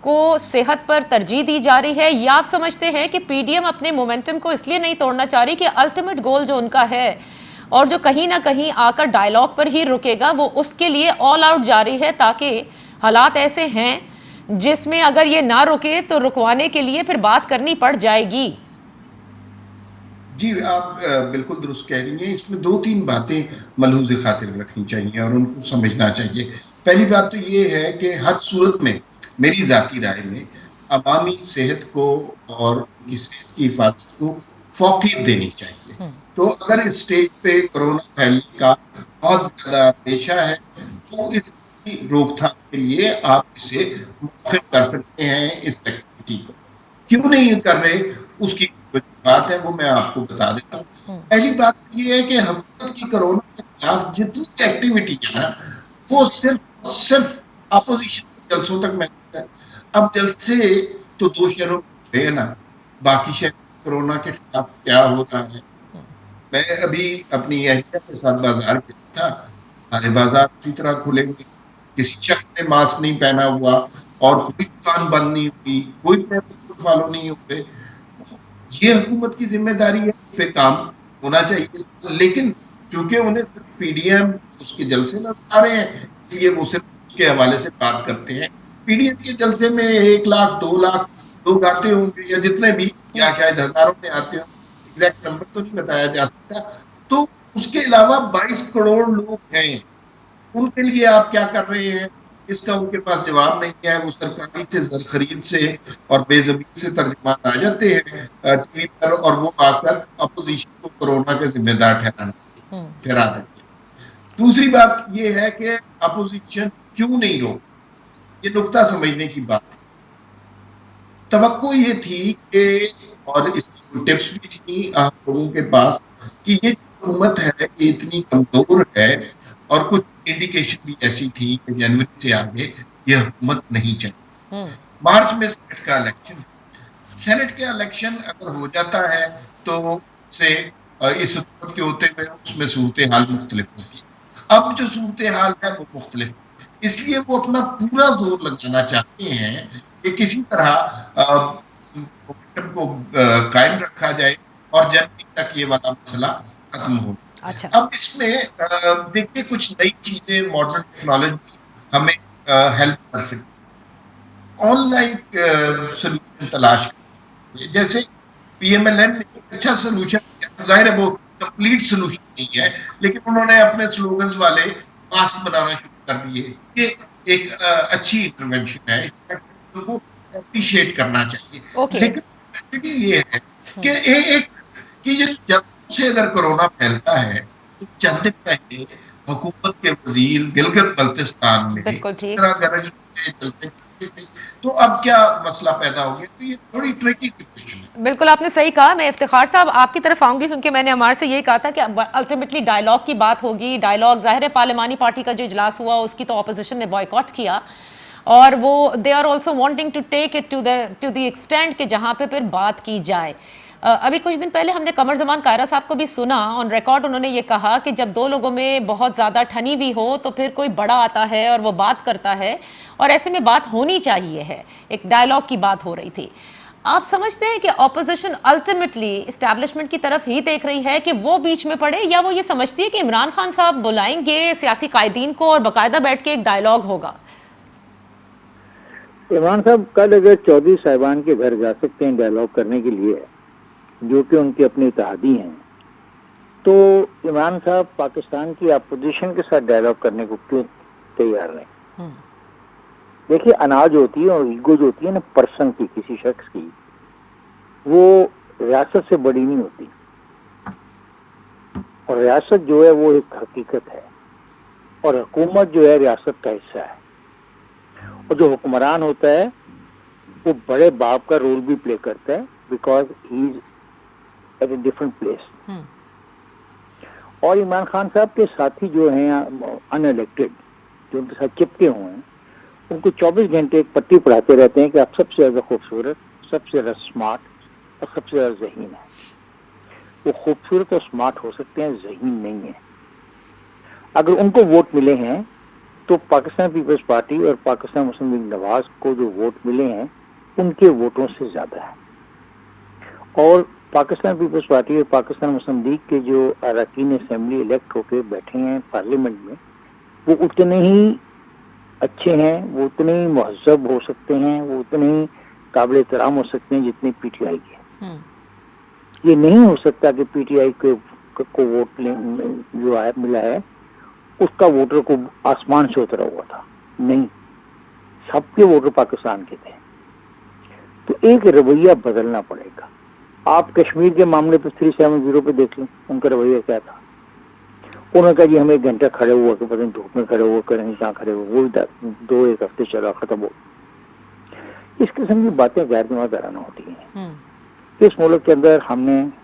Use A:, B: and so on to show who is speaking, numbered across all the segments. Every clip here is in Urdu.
A: کو صحت پر ترجیح دی جا رہی ہے، یا آپ سمجھتے ہیں کہ پی ڈی ایم اپنے مومنٹم کو اس لیے نہیں توڑنا چاہ رہی کہ الٹیمیٹ گول جو ان کا ہے اور جو کہیں نہ کہیں آ کر ڈائیلاگ پر ہی رکے گا، وہ اس کے لیے آل آؤٹ جاری ہے، تاکہ حالات ایسے ہیں جس میں اگر یہ نہ رکے تو رکوانے کے لیے پھر بات کرنی پڑ جائے گی؟
B: جی آپ بالکل درست کہہ رہی ہیں. اس میں 2-3 باتیں ملحوظ خاطر رکھنی چاہیے اور ان کو سمجھنا چاہیے. پہلی بات تو یہ ہے کہ ہر صورت میں میری ذاتی رائے میں عوامی صحت کو اور ان کی صحت کی حفاظت کو فوقیت دینی چاہیے. تو اگر اس سٹیج پہ کرونا پھیلنے کا بہت زیادہ اندیشہ ہے تو اس کی روک تھام کے لیے آپ اسے مؤخر کر سکتے ہیں اس ایکٹیویٹی کو. کیوں نہیں کر رہے اس کی بات ہے وہ میں آپ کو بتا دیتا ہوں. پہلی بات یہ ہے کہ حکومت کی کرونا کے خلاف جتنی ایکٹیویٹی ہے نا وہ صرف اپوزیشن کے جلسوں تک محدود ہے. اب جلسے تو 2 شہروں میں ہے نا، باقی شہر کرونا کے خلاف کیا ہو رہا ہے. میں ابھی اپنی اہلیہ کے ساتھ بازار گیا تھا، سارے بازار اسی طرح کھلے ہوئے، کسی شخص نے ماسک نہیں پہنا ہوا اور کوئی دکان بند نہیں ہوئی، کوئی پروٹوکول فالو نہیں ہو رہے. یہ حکومت کی ذمہ داری ہے، اس پہ کام ہونا چاہیے. لیکن کیونکہ انہیں صرف پی ڈی ایم اس کے جلسے نظر آ رہے ہیں اس لیے وہ صرف اس کے حوالے سے بات کرتے ہیں. پی ڈی ایم کے جلسے میں 1 لاکھ 2 لاکھ لوگ آتے ہوں گے یا جتنے بھی، یا شاید ہزاروں میں آتے ہوں، ایگزیکٹ نمبر تو نہیں بتایا جا سکتا. تو اس کے علاوہ 22 کروڑ لوگ ہیں، ان کے لیے آپ کیا کر رہے ہیں اس کا ان کے پاس جواب نہیں ہے. وہ سرکاری سے زر خرید سے اور بے زمین سے ترجمان آ جاتے ہیں ٹی وی پر اور وہ آ کر اپوزیشن کو کورونا کے ذمہ دار ٹھہرا دیتے ہیں. دوسری بات یہ ہے کہ اپوزیشن کیوں نہیں روک، یہ نقطہ سمجھنے کی بات ہے. توقع یہ تھی کہ اور اس کی ٹپس بھی تھی آپ لوگوں کے پاس کہ یہ حکومت ہے یہ اتنی کمزور ہے اور کچھ انڈیکیشن بھی ایسی تھی کہ جنوری سے آگے یہ حکومت نہیں چلی. مارچ میں سینٹ کا الیکشن اگر ہو جاتا ہے تو سے اس حکومت کے ہوتے ہوئے اس میں صورتحال مختلف ہوگی. اب جو صورتحال ہے وہ مختلف ہے، اس لیے وہ اپنا پورا زور لگانا چاہتے ہیں کہ کسی طرح مومنٹم کو قائم رکھا جائے اور جنوری تک یہ والا مسئلہ ختم ہو. اب اس میں دیکھیے کچھ نئی چیزیں ماڈرن ٹیکنالوجی ہمیں ہیلپ کر سکتی. آن لائن سولوشن تلاش کریں، جیسے پی ایم ایل این نے اچھا سولوشن، ظاہر ہے وہ کمپلیٹ سولوشن نہیں ہے لیکن انہوں نے اپنے سلوگنز والے ماسک بنانا شروع کر دیے. یہ ایک اچھی انٹرونشن ہے، اس کو اپریشیٹ کرنا چاہیے. لیکن یہ ہے کہ ایک کہ جب سے اگر کرونا پھیلتا ہے تو چند دن پہلے حکومت کے وزیر گلگت بلتستان میں اس طرح گرج تو اب کیا مسئلہ پیدا ہو گیا. تو یہ تھوڑی ٹریکی سچویشن ہے.
A: بالکل آپ نے صحیح کہا. میں افتخار صاحب آپ کی طرف آؤں گی کیونکہ میں نے عمار سے یہ کہا تھا کہ الٹیمیٹلی ڈائیلاگ کی بات ہوگی. ڈائیلاگ ظاہر ہے پارلیمانی پارٹی کا جو اجلاس ہوا اس کی تو اپوزیشن نے بائیکاٹ کیا اور وہ they are also wanting to take it to the extent کہ جہاں پہ پھر بات کی جائے. ابھی کچھ دن پہلے ہم نے قمر زمان کائرہ صاحب کو بھی سنا آن ریکارڈ، انہوں نے یہ کہا کہ جب 2 لوگوں میں بہت زیادہ ٹھنی ہوئی ہو تو پھر کوئی بڑا آتا ہے اور وہ بات کرتا ہے اور ایسے میں بات ہونی چاہیے ہے. ایک ڈائیلاگ کی بات ہو رہی تھی. آپ سمجھتے ہیں کہ اپوزیشن الٹیمیٹلی اسٹیبلشمنٹ کی طرف ہی دیکھ رہی ہے کہ وہ بیچ میں پڑے، یا وہ یہ سمجھتی ہے کہ عمران خان صاحب بلائیں گے سیاسی قائدین کو اور باقاعدہ بیٹھ کے ایک ڈائیلاگ ہوگا؟
C: عمران صاحب کل اگر چودھری صاحبان کے گھر جا سکتے ہیں ڈائیلاگ کرنے کے لیے جو کہ ان کے اپنے اتحادی ہیں، تو عمران صاحب پاکستان کی اپوزیشن کے ساتھ ڈائیلاگ کرنے کو کیوں تیار نہیں؟ دیکھیے اناج ہوتی ہے اور ایگو جو ہوتی ہے نا پرسن کی، کسی شخص کی، وہ ریاست سے بڑی نہیں ہوتی. اور ریاست جو ہے وہ ایک حقیقت ہے اور حکومت جو ہے ریاست کا حصہ ہے. اور جو حکمران ہوتا ہے وہ بڑے باپ کا رول بھی پلے کرتا ہے because he is at a different place. اور عمران خان صاحب کے ساتھی جو ہیں ان الیکٹڈ جو ان کے ساتھ چپکے ہوئے ہیں، ان کو 24 گھنٹے ایک پٹی پڑھاتے رہتے ہیں کہ آپ سب سے زیادہ خوبصورت، سب سے زیادہ اسمارٹ اور سب سے زیادہ ذہین ہیں. وہ خوبصورت اور اسمارٹ ہو سکتے ہیں، ذہین نہیں ہیں. اگر ان کو ووٹ ملے ہیں تو پاکستان پیپلز پارٹی اور پاکستان مسلم لیگ نواز کو جو ووٹ ملے ہیں ان کے ووٹوں سے زیادہ ہے، اور پاکستان پیپلز پارٹی اور پاکستان مسلم لیگ کے جو اراکین اسمبلی الیکٹ ہو کے بیٹھے ہیں پارلیمنٹ میں، وہ اتنے ہی اچھے ہیں، وہ اتنے ہی مہذب ہو سکتے ہیں، وہ اتنے ہی قابل احترام ہو سکتے ہیں جتنے پی ٹی آئی کے۔ یہ نہیں ہو سکتا کہ پی ٹی آئی کو ووٹ جو ملا ہے اس کا ووٹر کو آسمان سے اترا ہوا تھا، نہیں، سب کے ووٹر پاکستان کے تھے۔ تو ایک رویہ بدلنا پڑے گا۔ آپ کشمیر کے معاملے پہ 370 پہ دیکھ لیں ان کا رویہ کیا تھا۔ انہوں نے کہا جی ہم 1 گھنٹہ کھڑے ہوا کہ پتہ نہیں دھوپ میں کھڑے ہوا کریں کہاں کھڑے ہوئے، وہ 2-1 ہفتے چلا ختم ہو۔ اس قسم کی باتیں غیر ذمہ دارانہ ہوتی ہیں۔ اس ملک کے اندر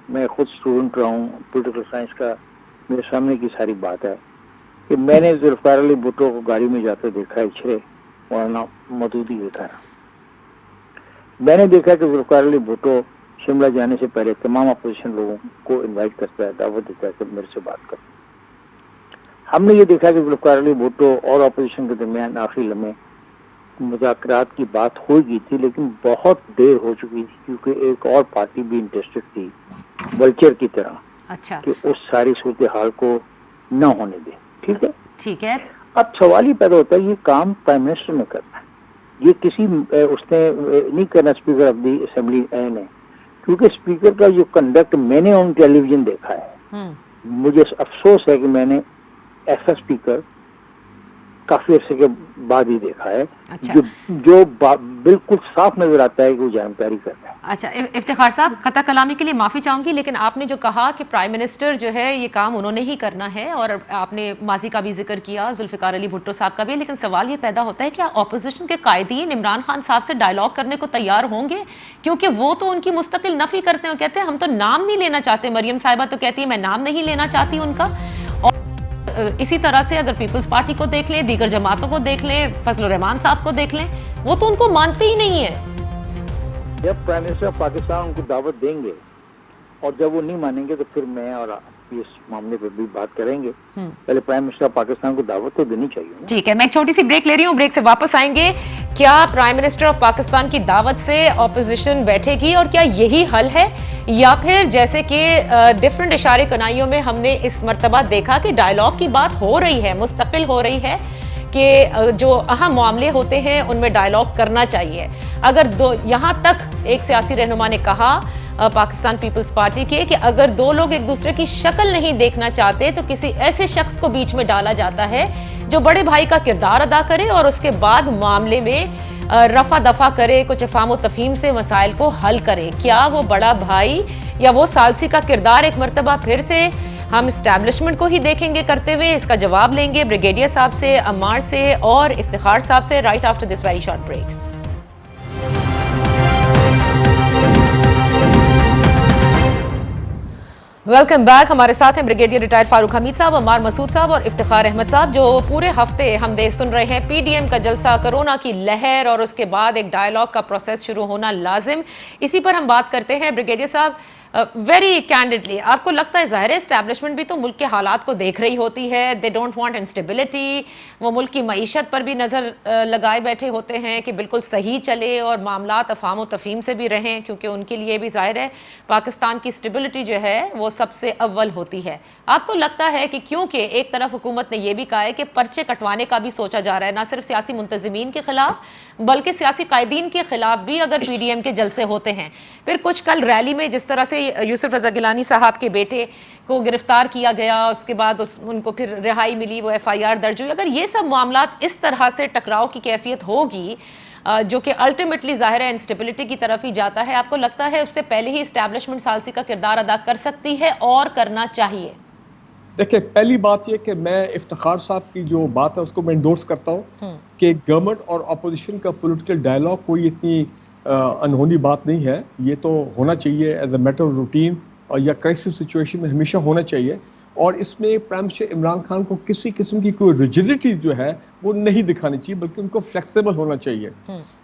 C: میں خود اسٹوڈنٹ رہا ہوں پولیٹیکل سائنس کا، میرے سامنے کی ساری بات ہے کہ میں نے ذوالفقار علی بھٹو کو گاڑی میں جاتے دیکھا ہے، چھے مولانا مودودی دیکھا ہے۔ میں نے دیکھا کہ ذوالفقار علی بھٹو شملہ جانے سے پہلے تمام اپوزیشن لوگوں کو انوائٹ کرتا ہے، دعوت دیتا ہے کہ میرے سے بات کریں۔ ہم نے یہ دیکھا کہ ذوالفقار علی بھٹو اور اپوزیشن کے درمیان آخری لمحے مذاکرات کی بات ہو گئی تھی، لیکن بہت دیر ہو چکی تھی کیونکہ ایک اور پارٹی بھی انٹرسٹڈ تھی ولچر کی طرح کہ اس ساری صورتحال کو نہ ہونے دے۔ ٹھیک ہے، اب سوال یہ پیدا ہوتا ہے یہ کام پرائم منسٹر نے کرنا ہے، یہ کسی اس نے نہیں کرنا اسپیکر آف دی اسمبلی نے، کیونکہ اسپیکر کا جو کنڈکٹ میں نے آن ٹیلی ویژن دیکھا ہے، مجھے افسوس ہے کہ میں نے ایسا اسپیکر کافی عرصے کے بعد ہی دیکھا ہے جو بالکل صاف نظر آتا ہے کہ وہ جانکاری کرتا ہے۔
A: اچھا افتخار صاحب، قطع کلامی کے لیے معافی چاہوں گی، لیکن آپ نے جو کہا کہ پرائم منسٹر جو ہے یہ کام انہوں نے ہی کرنا ہے، اور آپ نے ماضی کا بھی ذکر کیا، ذوالفقار علی بھٹو صاحب کا بھی، لیکن سوال یہ پیدا ہوتا ہے کہ اپوزیشن کے قائدین عمران خان صاحب سے ڈائیلاگ کرنے کو تیار ہوں گے؟ کیونکہ وہ تو ان کی مستقل نفی کرتے ہیں، وہ کہتے ہیں ہم تو نام نہیں لینا چاہتے، مریم صاحبہ تو کہتی ہے میں نام نہیں لینا چاہتی ان کا۔ اسی طرح سے اگر پیپلز پارٹی کو دیکھ لیں، دیگر جماعتوں کو دیکھ لیں، فضل الرحمان صاحب کو دیکھ لیں، وہ تو ان کو مانتے ہی نہیں ہیں۔
C: جب پرائم منسٹر پاکستان ان کو دعوت دیں گے اور جب وہ نہیں مانیں گے تو پھر میں اور اس معاملے پہ بھی بات کریں گے، پہلے پرائم منسٹر پاکستان کو دعوت تو دینی چاہیے۔
A: ٹھیک ہے، میں ایک چھوٹی سی بریک لے رہی ہوں، بریک سے واپس آئیں گے۔ کیا پرائم منسٹر آف پاکستان کی دعوت سے اپوزیشن بیٹھے گی اور کیا یہی حل ہے، یا پھر جیسے کہ ڈیفرنٹ اشارے کنائیوں میں ہم نے اس مرتبہ دیکھا کہ ڈائیلاگ کی بات ہو رہی ہے، مستقل ہو رہی ہے کہ جو اہم معاملے ہوتے ہیں ان میں ڈائیلاگ کرنا چاہیے۔ اگر یہاں تک ایک سیاسی رہنما نے کہا پاکستان پیپلز پارٹی کے کہ اگر دو لوگ ایک دوسرے کی شکل نہیں دیکھنا چاہتے تو کسی ایسے شخص کو بیچ میں ڈالا جاتا ہے جو بڑے بھائی کا کردار ادا کرے اور اس کے بعد معاملے میں رفع دفع کرے، کچھ افہام و تفہیم سے مسائل کو حل کرے۔ کیا وہ بڑا بھائی یا وہ ثالثی کا کردار ایک مرتبہ پھر سے ہم اسٹیبلشمنٹ کو ہی دیکھیں گے کرتے ہوئے؟ اس کا جواب لیں گے بریگیڈیئر صاحب سے، عمار سے اور افتخار صاحب سے، right after this very short break. Welcome back. ہمارے ساتھ ہیں بریگیڈیئر ریٹائرڈ فاروق حمید صاحب، عمار مسعود صاحب اور افتخار احمد صاحب، جو پورے ہفتے ہم سن رہے ہیں پی ڈی ایم کا جلسہ، کرونا کی لہر اور اس کے بعد ایک ڈائیلاگ کا پروسیس شروع ہونا لازم، اسی پر ہم بات کرتے ہیں۔ بریگیڈیئر صاحب، ویری کینڈڈلی آپ کو لگتا ہے ظاہر ہے اسٹیبلشمنٹ بھی تو ملک کے حالات کو دیکھ رہی ہوتی ہے، دے ڈونٹ وانٹ انسٹیبلٹی، وہ ملک کی معیشت پر بھی نظر لگائے بیٹھے ہوتے ہیں کہ بالکل صحیح چلے اور معاملات افہام و تفہیم سے بھی رہیں، کیونکہ ان کے لیے بھی ظاہر ہے پاکستان کی اسٹیبلٹی جو ہے وہ سب سے اول ہوتی ہے۔ آپ کو لگتا ہے کہ کیونکہ ایک طرف حکومت نے یہ بھی کہا ہے کہ پرچے کٹوانے کا بھی سوچا جا رہا ہے، نہ صرف سیاسی منتظمین کے خلاف بلکہ سیاسی قائدین کے خلاف بھی اگر پی ڈی ایم کے جلسے ہوتے ہیں، پھر کچھ کل ریلی میں جس طرح سے یوسف رضا گیلانی صاحب کے بیٹے کو گرفتار کیا گیا، اس کے بعد ان کو پھر رہائی ملی، وہ ایف آئی آر درج ہوئی، اگر یہ سب معاملات اس طرح سے ٹکراؤ کی کیفیت ہوگی جو کہ الٹیمیٹلی ظاہر ہے انسٹیبلٹی کی طرف ہی جاتا ہے، آپ کو لگتا ہے اس سے پہلے ہی اسٹیبلشمنٹ ثالثی کا کردار ادا کر سکتی ہے اور کرنا چاہیے؟
D: دیکھیں، پہلی بات یہ کہ میں افتخار صاحب کی جو بات ہے اس کو میں انڈورس کرتا ہوں کہ گورنمنٹ اور اپوزیشن کا پولیٹیکل ڈائیلاگ کوئی اتنی انہونی بات نہیں ہے، یہ تو ہونا چاہیے as a matter of routine اور یا کرائسس سچویشن میں ہمیشہ ہونا چاہیے، اور اس میں پرائم منسٹر عمران خان کو کسی قسم کی کوئی ریجیڈیٹی جو ہے وہ نہیں دکھانی چاہیے، بلکہ ان کو فلیکسیبل ہونا چاہیے۔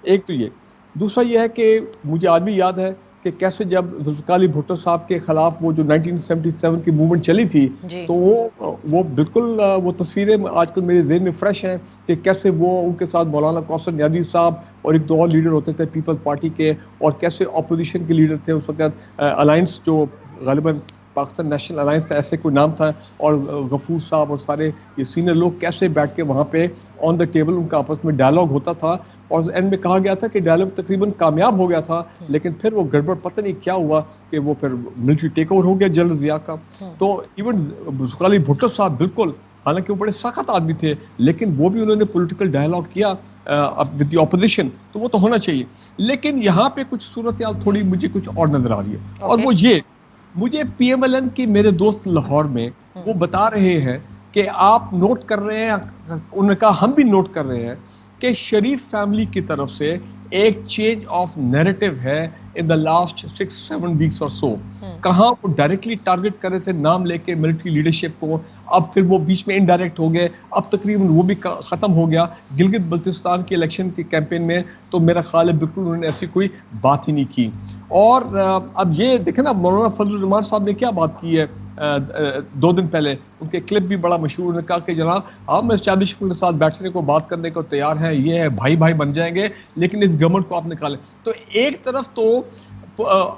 D: ایک تو یہ، دوسرا یہ ہے کہ مجھے آج بھی یاد ہے کہ کیسے جب ذوالفقار علی بھٹو صاحب کے خلاف وہ جو 1977 کی موومنٹ چلی تھی
A: جی
D: تو وہ بالکل وہ تصویریں آج کل میرے ذہن میں فریش ہیں کہ کیسے وہ ان کے ساتھ مولانا کوثر نیازی صاحب اور ایک دو اور لیڈر ہوتے تھے پیپلز پارٹی کے, اور کیسے اپوزیشن کے لیڈر تھے اس وقت الائنس جو غالباً پاکستان نیشنل الائنس تھا, ایسے کوئی نام تھا, اور غفور صاحب اور سارے یہ سینئر لوگ کیسے بیٹھ کے وہاں پہ آن دا ٹیبل ان کا آپس میں ڈائلاگ ہوتا تھا, اور اینڈ میں کہا گیا تھا کہ ڈائلاگ تقریباً کامیاب ہو گیا تھا, لیکن پھر وہ گڑبڑ پتہ نہیں کیا ہوا کہ وہ پھر ملٹری ٹیک اوور ہو گیا جنرل ضیاء کا. تو ایون ذوالفقار علی بھٹو صاحب بالکل, حالانکہ وہ بڑے سخت آدمی تھے, لیکن وہ بھی انہوں نے پولیٹیکل ڈائلاگ کیا ود دی اپوزیشن, تو وہ تو ہونا چاہیے. لیکن یہاں پہ کچھ صورتحال تھوڑی مجھے کچھ اور نظر آ رہی ہے, اور وہ یہ مجھے پی ایم ایل این کی میرے دوست لاہور میں وہ بتا رہے ہیں کہ آپ نوٹ کر رہے ہیں, انہوں نے کہا ہم بھی نوٹ کر رہے ہیں کہ شریف فیملی کی طرف سے ایک چینج آف نیریٹو ہے ان دا لاسٹ 6-7 ویکس اور سو. کہاں وہ ڈائریکٹلی ٹارگٹ کر رہے تھے نام لے کے ملٹری لیڈرشپ کو, اب پھر وہ بیچ میں انڈائریکٹ ہو گئے, اب تقریباً وہ بھی ختم ہو گیا گلگت بلتستان کے الیکشن کے کیمپین میں. تو میرا خیال ہے بالکل انہوں نے ایسی کوئی بات ہی نہیں کی. اور اب یہ دیکھیں نا مولانا فضل الرحمان صاحب نے کیا بات کی ہے 2 دن پہلے, ان کے کلپ بھی بڑا مشہور, انہوں نے کہا کہ جناب ہم اسٹیبلشمنٹ کے ساتھ بیٹھنے کو بات کرنے کو تیار ہیں, یہ ہے بھائی بھائی بن جائیں گے, لیکن اس گورنمنٹ کو آپ نکالیں. تو ایک طرف تو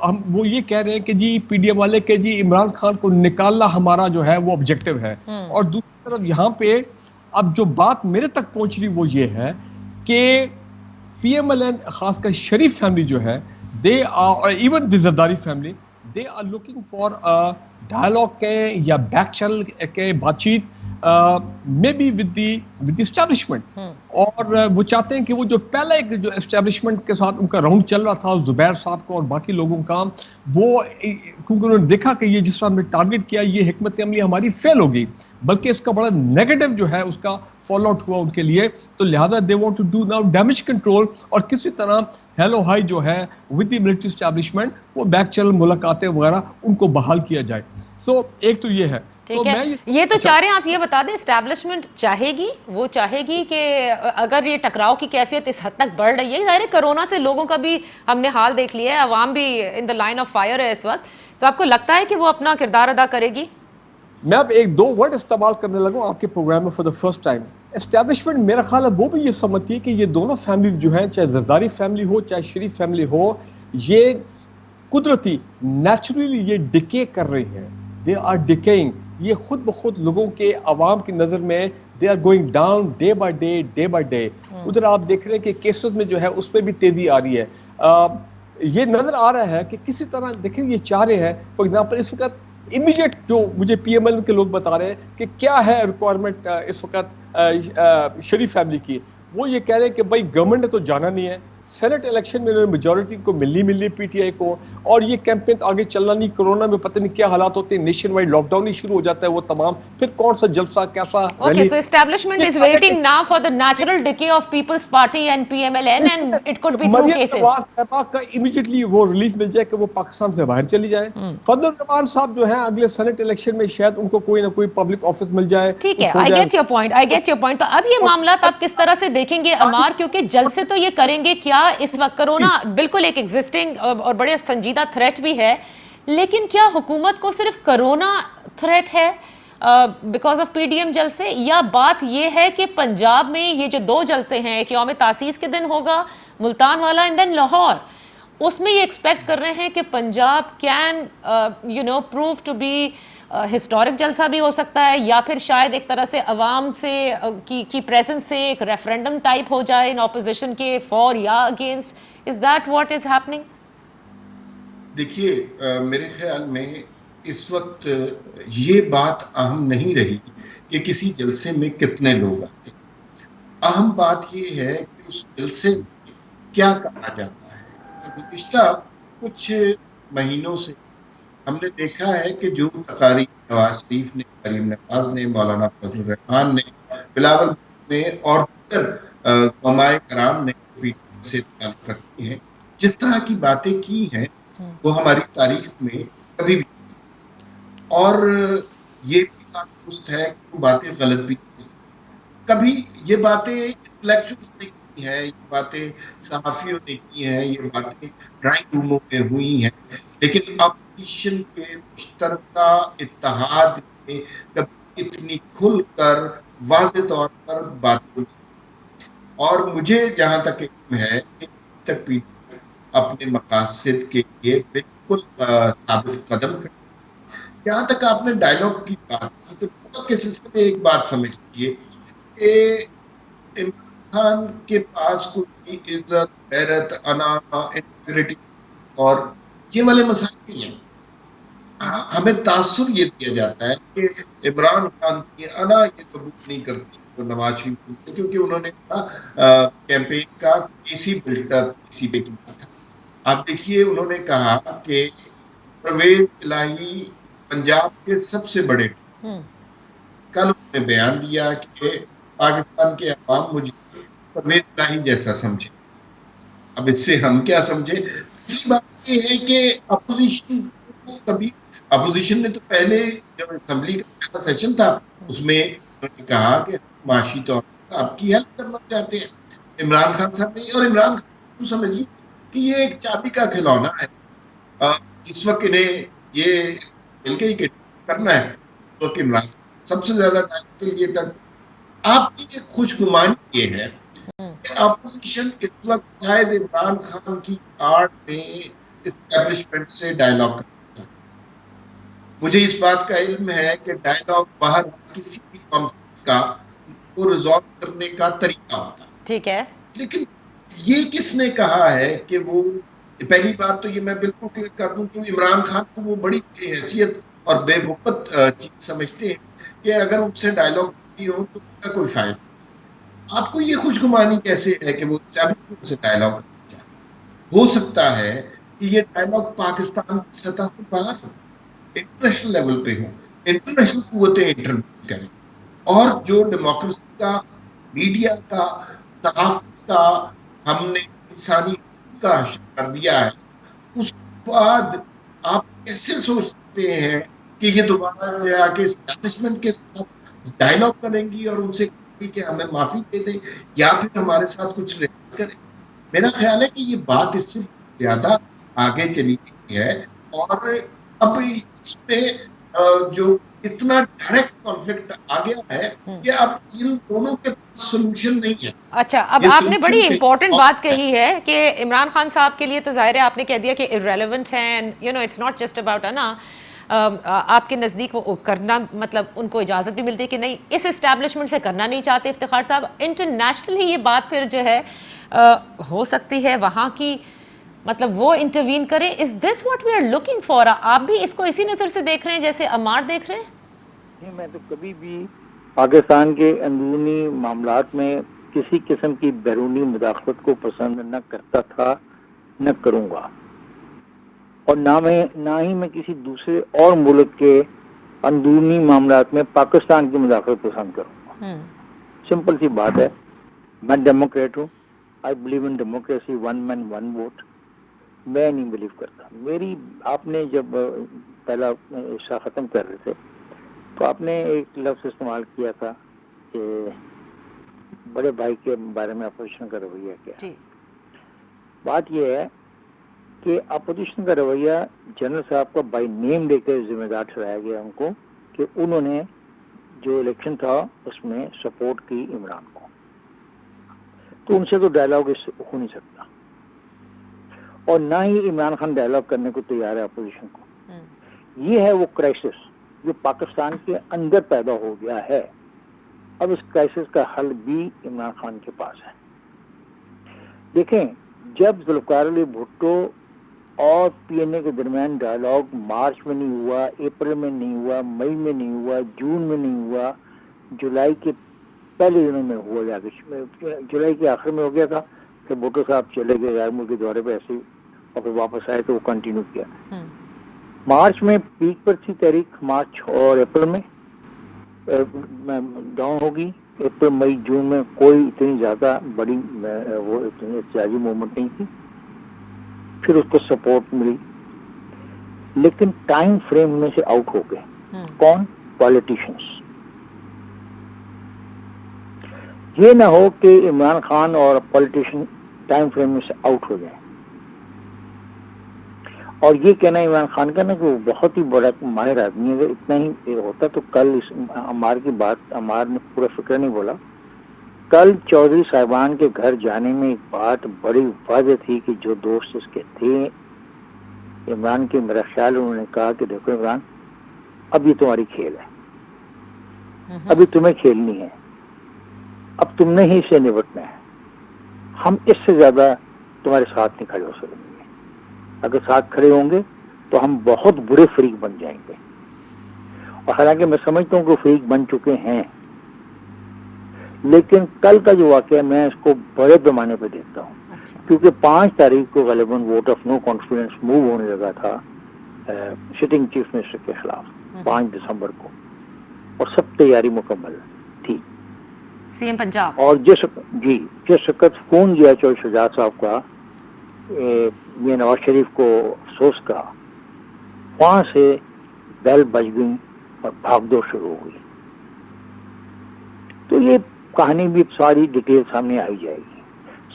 D: ہم وہ یہ کہہ رہے ہیں کہ جی پی ڈی ایم والے کہ جی عمران خان کو نکالنا ہمارا جو ہے وہ آبجیکٹو ہے, اور دوسری طرف یہاں پہ اب جو بات میرے تک پہنچ رہی وہ یہ ہے کہ پی ایم ایل این خاص کر شریف فیملی جو ہے, they are even the Zardari family, they are looking for dialogue کے یا بیک چینل کے بات چیت maybe with the establishment, اور وہ چاہتے ہیں کہ وہ جو پہلے جو اسٹیبلشمنٹ کے ساتھ ان کا راؤنڈ چل رہا تھا زبیر صاحب کو اور باقی لوگوں کا, وہ کیونکہ انہوں نے دیکھا کہ یہ جس طرح ہم نے ٹارگٹ کیا یہ حکمت عملی ہماری فیل ہو گئی, بلکہ اس کا بڑا نیگیٹو جو ہے اس کا فالو آؤٹ ہوا ان کے لیے, تو لہٰذا they want to do now damage control, اور کسی طرح ہیلو ہائی جو ہے ود دی ملٹری اسٹیبلشمنٹ وہ بیک چینل ملاقاتیں وغیرہ ان کو بحال کیا جائے. سو ایک تو یہ ہے.
A: ٹھیک ہے, یہ تو چاہ رہے ہیں آپ یہ بتا دیں اسٹیبلشمنٹ چاہے گی, وہ چاہے گی کہ اگر یہ ٹکراؤ کی کیفیت اس حد تک بڑھ رہی ہے, ظاہر ہے کرونا سے لوگوں کا بھی ہم نے حال دیکھ لیا ہے, عوام بھی ان دا لائن آف فائر ہے اس وقت, تو آپ کو لگتا ہے کہ وہ اپنا کردار ادا کرے گی؟
D: میں اب 1-2 ورڈ استعمال کرنے لگا آپ کے پروگرام میں for the first time. Establishment میرا خیال ہے وہ بھی یہ سمجھتی ہے کہ یہ دونوں فیملیز جو ہیں, چاہے زرداری فیملی ہو چاہے شریف فیملی ہو, یہ قدرتی نیچرلی یہ ڈکے کر رہے ہیں, دے آر ڈکیئنگ, یہ خود بخود لوگوں کے عوام کی نظر میں they are going down day by day. ادھر آپ دیکھ رہے ہیں کہ کیسز میں جو ہے اس پہ بھی تیزی آ رہی ہے. یہ نظر آ رہا ہے کہ کسی طرح دیکھیں یہ چاہ رہے ہیں, فار ایگزامپل اس وقت امیڈیٹ جو مجھے پی ایم ایل کے لوگ بتا رہے ہیں کہ کیا ہے ریکوائرمنٹ اس وقت شریف فیملی کی, وہ یہ کہہ رہے ہیں کہ بھائی گورنمنٹ نے تو جانا نہیں ہے, سینٹ الیکشن میں انہوں نے میجورٹی کو ملنی پی ٹی آئی کو, اور یہ کیمپین آگے چلنا نہیں, کورونا میں پتہ نہیں کیا حالات ہوتے ہیں, نیشن وائڈ لاک ڈاؤن ہی شروع ہو جاتا ہے وہ تمام, پھر کون سا جلسہ کیسا
A: okay. So establishment is waiting now for the natural decay of Peoples Party and P M L N, and it could be through cases.
D: کا امیڈیٹلی وہ ریلیف مل جائے کہ وہ پاکستان سے باہر چلی جائے. فضل الرحمان صاحب جو ہیں اگلے سینٹ الیکشن میں شاید ان کو کوئی نہ کوئی پبلک آفس مل جائے.
A: ٹھیک ہے, آئی گیٹ یور پوائنٹ. تو اب یہ معاملات آپ کس طرح سے دیکھیں گے عمار, کیونکہ جلسے تو یہ کریں گے کیا اس وقت, کرونا بالکل ایک ایگزسٹنگ اور بڑے سنجیدہ تھریٹ بھی ہے, لیکن کیا حکومت کو صرف کرونا تھریٹ ہے because of P D M جلسے, یا بات یہ ہے کہ پنجاب میں یہ جو 2 جلسے ہیں, ایک یوم تاسیس کے دن ہوگا ملتان والا اینڈ دین لاہور, اس میں یہ ایکسپیکٹ کر رہے ہیں کہ Punjab can prove to be historic جلسہ بھی ہو سکتا ہے, یا پھر شاید ایک طرح سے عوام سے کی پریزنس سے ایک ریفرینڈم ٹائپ ہو جائے ان اپوزیشن کے فار یا against. Is that what is happening?
B: دیکھیے میرے خیال میں اس وقت یہ بات اہم نہیں رہی کہ کسی جلسے میں کتنے لوگ آتے ہیں, اہم بات یہ ہے کہ اس جلسے میں کیا کہا جاتا ہے. گزشتہ کچھ مہینوں سے ہم نے دیکھا ہے کہ جو تقاریر نواز شریف نے, کریم نواز نے, مولانا فضل الرحمان نے, بلاول نے اور دیگر علماء کرام نے پی ٹی ایم سے تعلق رکھتے ہیں, جس طرح کی باتیں کی ہیں وہ ہماری تاریخ میں کبھی بھی, اور یہ بھی بات درست ہے کہ وہ باتیں غلط بھی نہیں, کبھی یہ باتیں انٹلیکچوئلز نہیں, کی ہیں, یہ باتیں صحافیوں نے کی ہیں, یہ باتیں ڈرائنگ روموں میں ہوئی ہیں, لیکن اپوزیشن کے مشترکہ اتحاد میں کبھی اتنی کھل کر واضح طور پر باتیں نہیں. اور مجھے جہاں تک علم ہے کہ تک پی اپنے مقاصد کے لیے بالکل ثابت قدم کر. جہاں تک آپ نے ڈائلگ کی بات کی تو ڈائلگ کے سلسلے میں ایک بات سمجھ لیجیے کہ عمران خان کے پاس کوئی عزت, غیرت, انا, انٹیگریٹی اور یہ والے مسائل نہیں ہیں. ہمیں تاثر یہ دیا جاتا ہے کہ عمران خان کی انا یہ قبول نہیں کرتی نواز شریف, کیونکہ انہوں نے کہا کیمپین کا کسی بلٹ اپ کسی پہ کیا تھا. آپ دیکھیے انہوں نے کہا کہ پرویز الہی پنجاب کے سب سے بڑے, کل انہوں نے بیان دیا کہ پاکستان کے عوام مجھے پرویز الہی جیسا سمجھے. اب اس سے ہم کیا سمجھے؟ دوسری بات یہ ہے کہ اپوزیشن کبھی, اپوزیشن نے تو پہلے جب اسمبلی کا پہلا سیشن تھا اس میں انہوں نے کہا کہ معاشی طور پر آپ کی ہیلپ کرنا چاہتے ہیں. عمران خان صاحب نے, اور عمران خان کو سمجھیے کہ یہ ایک چابی کا کھلونا ہے. جس وقت انہیں یہ مل کے ہی کرنا ہے اس وقت عمران سب سے زیادہ ٹائم کے لیے تک. آپ کی ایک خوش گمانی یہ ہے کہ اپوزیشن اس وقت شاید عمران خان کی آڑ میں اسٹیبلشمنٹ سے ڈائلاگ کرتا ہے. مجھے اس بات کا علم ہے کہ ڈائلاگ باہر کسی بھی کانفلکٹ کا کو ریزالو کرنے کا طریقہ ہوتا ہے.
A: ٹھیک ہے,
B: لیکن یہ کس نے کہا ہے کہ وہ, پہلی بات تو یہ میں بالکل کلیئر کر دوں کہ عمران خان کو وہ بڑی بے حیثیت اور بے وقت چیز سمجھتے ہیں کہ اگر ان سے ڈائلاگ نہیں ہو تو ان کا کوئی فائدہ. آپ کو یہ خوش گمانی کیسے ہے کہ وہ سے ڈائلاگ کرنا چاہتے ہیں؟ ہو سکتا ہے کہ یہ ڈائلاگ پاکستان کی سطح سے باہر ہو, انٹرنیشنل لیول پہ ہو, انٹرنیشنل قوتیں انٹرویو کریں, اور جو ڈیموکریسی کا, میڈیا کا, صحافت کا ہم نے انسانی کا کر دیا ہے, اس کے بعد آپ کیسے سوچتے ہیں کہ یہ دوبارہ جا کے اسٹیبلشمنٹ کے ساتھ ڈائلاگ کریں گی اور ان سے کہ ہمیں معافی دے دیں یا پھر ہمارے ساتھ کچھ کریں. میرا خیال ہے کہ یہ بات اس سے زیادہ آگے چلی گئی ہے, اور اب اس پہ جو اتنا ڈائریکٹ کانفلکٹ آ گیا ہے کہ اب ان دونوں کے پاس سولوشن نہیں ہے.
A: اچھا, اب آپ نے بڑی امپورٹنٹ بات کہی ہے کہ عمران خان صاحب کے لیے تو ظاہر ہے آپ نے کہہ دیا کہ irrelevant ہے, and you know it's not just about نا آپ کے نزدیک وہ کرنا, مطلب ان کو اجازت بھی ملتی ہے کہ نہیں اس اسٹیبلشمنٹ سے کرنا نہیں چاہتے افتخار صاحب. انٹرنیشنلی یہ بات پھر جو ہے ہو سکتی ہے وہاں کی, مطلب وہ انٹروین کریں. Is this what we are looking for? آپ بھی اس کو اسی نظر سے دیکھ رہے ہیں جیسے عمار دیکھ رہے ہیں؟
C: میں تو کبھی بھی پاکستان کے اندرونی معاملات میں کسی قسم کی بیرونی مداخلت کو پسند نہ کرتا تھا, نہ کروں گا, اور نہ ہی میں کسی دوسرے اور ملک کے اندرونی معاملات میں پاکستان کی مداخلت پسند کروں گا. سمپل سی بات ہے, میں ڈیموکریٹ ہوں, I believe in democracy, one man one vote. میں نہیں بلیو کرتا. میری, آپ نے جب پہلا حصہ ختم کر رہے تھے تو آپ نے ایک لفظ استعمال کیا تھا کہ بڑے بھائی کے بارے میں اپوزیشن کا رویہ کیا.
A: جی,
C: بات یہ ہے کہ اپوزیشن کا رویہ جنرل صاحب کا بائی نیم لے کر ذمہ دار ٹھہرایا گیا ان کو کہ انہوں نے جو الیکشن تھا اس میں سپورٹ کی عمران کو, تو ان سے تو ڈائلاگ ہو نہیں سکتا, اور نہ ہی عمران خان ڈائلاگ کرنے کو تیار ہے اپوزیشن کو. یہ ہے وہ کرائسس جو پاکستان کے اندر پیدا ہو گیا ہے. اب اس کرائسس کا حل بھی عمران خان کے پاس ہے. دیکھیں, جب ذوالفقار علی بھٹو اور پی این اے کے درمیان ڈائلاگ مارچ میں نہیں ہوا, اپریل میں نہیں ہوا, مئی میں نہیں ہوا, جون میں نہیں ہوا, جولائی کے پہلے دنوں میں ہوا, جولائی کے آخر میں ہو گیا تھا. پھر بھٹو صاحب چلے گئے غیر ملکی دورے پہ ایسے ہی, اور پھر واپس آئے تو وہ کنٹینیو کیا. مارچ میں پیک پر تھی تحریک, مارچ اور اپریل میں ڈاؤن ہوگی. اپریل مئی جون میں کوئی اتنی زیادہ بڑی وہ اتنی احتجاجی موومنٹ نہیں تھی. پھر اس کو سپورٹ ملی, لیکن ٹائم فریم میں سے آؤٹ ہو گئے. کون؟ پالیٹیشنس. یہ نہ ہو کہ عمران خان اور پولیٹیشین ٹائم فریم میں سے آؤٹ ہو جائیں. اور یہ کہنا عمران خان کا نا کہ وہ بہت ہی بڑا ماہر آدمی ہے. اگر اتنا ہی ہوتا تو کل اس عمار کی بات عمار نے پورا فکر نہیں بولا. کل چودھری صاحبان کے گھر جانے میں ایک بات بڑی واضح تھی کہ جو دوست اس کے تھے عمران کے، میرا خیال انہوں نے کہا کہ دیکھو عمران، اب یہ تمہاری کھیل ہے، ابھی تمہیں کھیلنی ہے، اب تم نے ہی سے نبٹنا ہے. ہم اس سے زیادہ تمہارے ساتھ نہیں کھڑے ہو سکیں گے. اگر ساتھ کھڑے ہوں گے تو ہم بہت برے فریق بن جائیں گے. اور حالانکہ میں سمجھتا ہوں کہ فریق بن چکے ہیں، لیکن کل کا جو واقعہ میں اس کو بڑے پیمانے پہ دیکھتا ہوں. کیونکہ 5 تاریخ کو غالباً vote of no confidence move ہونے لگا تھا سٹنگ چیف منسٹر کے خلاف 5 دسمبر کو، اور سب تیاری مکمل تھی.
A: سی ایم پنجاب
C: اور جس وقت فون گیا چودھری شجاعت صاحب کا یہ نواز شریف کو افسوس کا، وہاں سے بیل بج گئی اور بھاگ دوڑ شروع ہو گئی. تو یہ کہانی بھی ساری ڈیٹیل سامنے آئی جائے گی.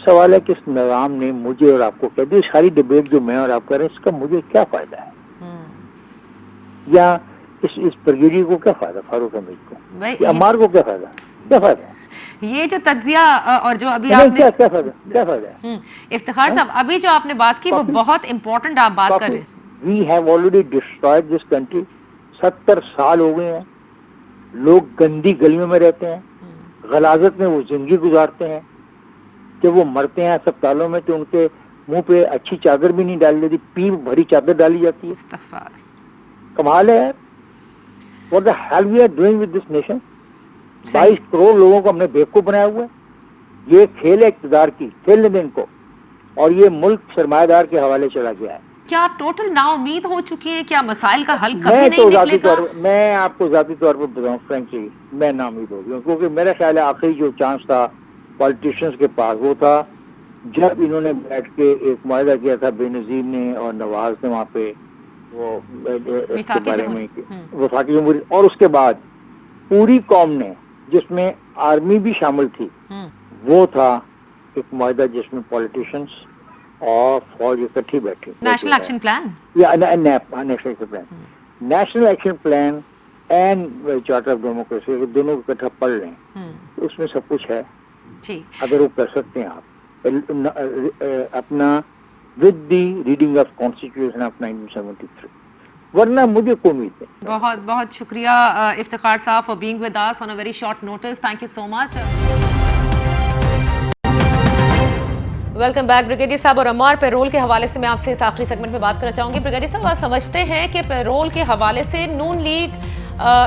C: سوال ہے کہ اس نظام نے مجھے اور آپ کو کہہ دیا ساری ڈبیٹ جو میں اور آپ کر رہے ہیں اس کا مجھے کیا فائدہ ہے، یا اس پرگیری کو کیا فائدہ، فاروق حمید کو یا عمار کو کیا فائدہ ہے.
A: یہ جو تجزیہ اور جو ابھی آپ نے
C: کیا فائدہ ہے.
A: افتخار صاحب ابھی جو آپ نے بات کی وہ بہت امپورٹنٹ آپ بات کر رہے ہیں.
C: We have already destroyed this country. 70 سال ہو گئے ہیں، لوگ گندی گلیوں میں رہتے ہیں، غلاظت میں وہ زندگی گزارتے ہیں کہ وہ مرتے ہیں اسپتالوں میں تو ان کے منہ پہ اچھی چادر بھی نہیں ڈالی جاتی، پی بھری چادر ڈالی جاتی ہے.
A: استغفار.
C: کمال ہے. what the hell we are doing with this nation. 22 crore لوگوں کو ہم نے بیوقوف بنایا ہوا ہے. یہ کھیل ہے اقتدار کی، کھیلنے دیں ان کو. اور یہ ملک سرمایہ دار کے حوالے چلا گیا ہے.
A: کیا آپ ٹوٹل نا امید ہو چکی ہیں؟ کیا مسائل کا حل کبھی نہیں نکلے گا؟
C: میں آپ کو ذاتی طور پر بتاؤں فرینکلی میں نا امید ہو گیا، کیونکہ میرا خیال ہے آخری جو چانس تھا پالیٹیشینز کے پاس وہ تھا جب انہوں نے بیٹھ کے ایک معاہدہ کیا تھا بے نظیر نے اور نواز نے وہاں پہ وہ اس کے بارے میں وفاقی جمہوریت، اور اس کے بعد پوری قوم نے جس میں آرمی بھی شامل تھی وہ تھا ایک معاہدہ جس میں پولیٹیشینز اور فوج اکٹھی بیٹھی.
A: نیشنل ایکشن پلان
C: یا national action plan, national action plan and charter of democracy دونوں کو اکٹھا پڑھ لیں تو اس میں سب کچھ ہے. اگر وہ کر سکتے ہیں آپ اپنا with the reading of constitution of 1973، ورنہ مجھے کوئی امید نہیں.
A: بہت بہت شکریہ Iftikhar sahab for being with us on a very short notice. Thank you so much. Welcome back brigadier sahab. اور عمار پیرول کے حوالے سے میں آپ سے اس آخری سیگمنٹ میں بات کرنا چاہوں گی. بریگیڈیئر صاحب آپ سمجھتے ہیں کہ پیرول کے حوالے سے نون لیگ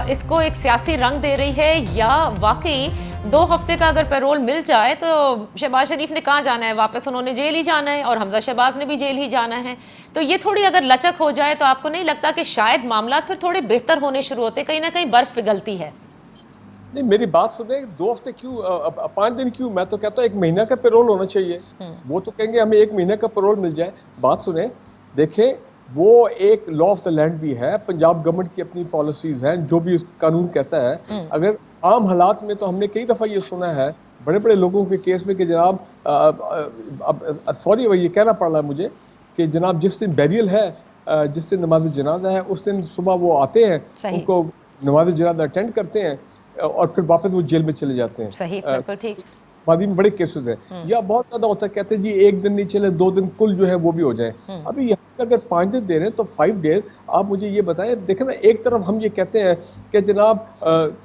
A: اس کو ایک سیاسی رنگ دے رہی ہے، یا واقعی 2 ہفتے کا اگر پیرول مل جائے تو شہباز شریف نے کہاں جانا ہے، واپس انہوں نے جیل ہی جانا ہے اور حمزہ شہباز نے بھی جیل ہی جانا ہے. تو یہ تھوڑی اگر لچک ہو جائے تو آپ کو نہیں لگتا کہ شاید معاملات پھر تھوڑے بہتر ہونے شروع ہوتے، کہیں نہ کہیں برف پگھلتی ہے؟
D: نہیں میری بات سنیں، 2 ہفتے کیوں، 5 دن کیوں؟ میں تو کہتا ہوں 1 مہینہ کا پیرول ہونا چاہیے. وہ تو کہیں گے ہمیں 1 مہینہ کا پیرول مل جائے. بات سنیں، دیکھیں وہ ایک لا آف دا لینڈ بھی ہے، پنجاب گورنمنٹ کی اپنی پالیسیز ہیں جو بھی اس قانون کہتا ہے. اگر عام حالات میں تو ہم نے کئی دفعہ یہ سنا ہے بڑے بڑے لوگوں کے کیس میں کہ جناب سوری یہ کہنا پڑ رہا ہے مجھے کہ جناب جس دن بیریل ہے، جس دن نماز جنازہ ہے، اس دن صبح وہ آتے ہیں، ان کو نماز جنازہ اٹینڈ کرتے ہیں اور پھر واپس وہ جیل میں چلے جاتے ہیں.
A: صحیح، بالکل ٹھیک.
D: ماضی میں بڑے کیسز ہیں. یا بہت زیادہ ہوتا ہے کہتے ہیں جی 1 دن نہیں چلے 2 دن کل جو ہے وہ بھی ہو جائیں. ابھی یہاں پہ اگر 5 دن دے رہے ہیں تو 5 ڈیز آپ مجھے یہ بتائیں. دیکھیں نا، ایک طرف ہم یہ کہتے ہیں کہ جناب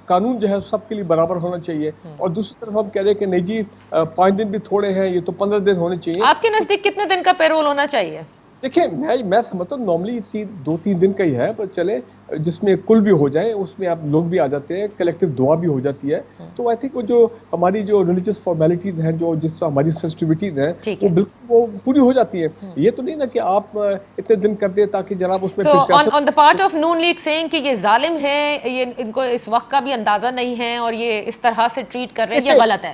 D: قانون جو ہے سب کے لیے برابر ہونا چاہیے، اور دوسری طرف ہم کہہ رہے ہیں کہ نہیں جی 5 دن بھی تھوڑے ہیں، یہ تو 15 دن ہونے چاہیے.
A: آپ کے نزدیک کتنے دن کا پیرول ہونا چاہیے؟
D: دیکھیں میں سمجھتا ہوں نارملی 2-3 دن کا ہی ہے، پر چلے جس میں کل بھی ہو جائے، اس میں آپ لوگ بھی آ جاتے ہیں، کلیکٹیو دعا بھی ہو جاتی ہے. تو آئی تھنک وہ جو ہماری جو ریلیجیس فارمیلٹیز ہیں، جو جس طرح ہماری سینسٹیوٹیز ہیں، وہ بالکل وہ پوری ہو جاتی ہے. یہ تو نہیں نا کہ آپ اتنے دن کر دیں تاکہ جناب اس میں
A: on the part of Noon league saying کہ یہ ظالم ہے، یہ ان کو اس وقت کا بھی اندازہ نہیں ہے اور یہ اس طرح سے ٹریٹ کر رہے ہیں، یہ غلط ہے.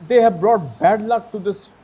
D: They have brought bad luck to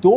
D: 2